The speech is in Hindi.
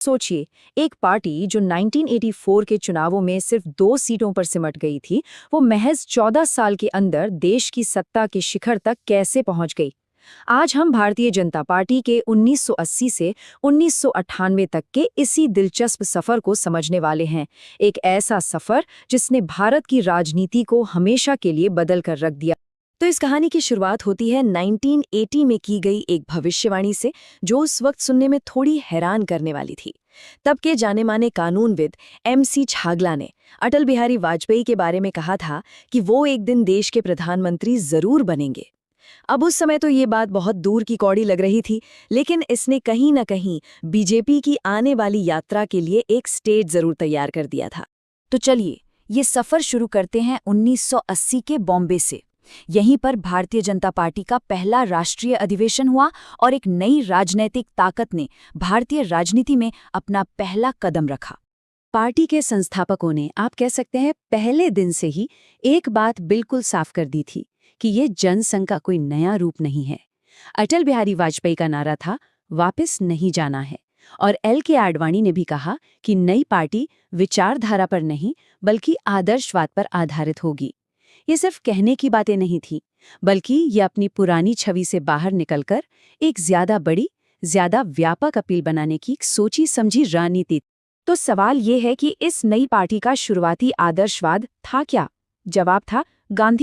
सोचिए, एक पार्टी जो 1984 के चुनावों में सिर्फ 2 सीटों पर सिमट गई थी, वो महज 14 साल के अंदर देश की सत्ता के शिखर तक कैसे पहुंच गई। आज हम भारतीय जनता पार्टी के 1980 से 1998 तक के इसी दिलचस्प सफर को समझने वाले हैं। एक ऐसा सफर जिसने भारत की राजनीति को हमेशा के लिए बदल कर रख दिया। तो इस कहानी की शुरुआत होती है 1980 में की गई एक भविष्यवाणी से, जो उस वक्त सुनने में थोड़ी हैरान करने वाली थी। तब के जाने माने कानूनविद MC छागला ने अटल बिहारी वाजपेयी के बारे में कहा था कि वो एक दिन देश के प्रधानमंत्री जरूर बनेंगे। अब उस समय तो ये बात बहुत दूर की कौड़ी लग रही थी, लेकिन इसने कहीं न कहीं बीजेपी की आने वाली यात्रा के लिए एक स्टेज जरूर तैयार कर दिया था। तो चलिए, ये सफर शुरू करते हैं 1980 के बॉम्बे से। यहीं पर भारतीय जनता पार्टी का पहला राष्ट्रीय अधिवेशन हुआ और एक नई राजनैतिक ताकत ने भारतीय राजनीति में अपना पहला कदम रखा। पार्टी के संस्थापकों ने, आप कह सकते हैं, पहले दिन से ही एक बात बिल्कुल साफ कर दी थी कि ये जनसंघ का कोई नया रूप नहीं है। अटल बिहारी वाजपेयी का नारा था, वापस नहीं जाना है। और LK आडवाणी ने भी कहा कि नई पार्टी विचारधारा पर नहीं बल्कि आदर्शवाद पर आधारित होगी। ये सिर्फ कहने की बातें नहीं थी, बल्कि ये अपनी पुरानी छवि से बाहर निकलकर एक ज्यादा बड़ी, ज्यादा व्यापक अपील बनाने की एक सोची समझी रणनीति। तो सवाल ये है कि इस नई पार्टी का शुरुआती आदर्शवाद था क्या? जवाब था गांधी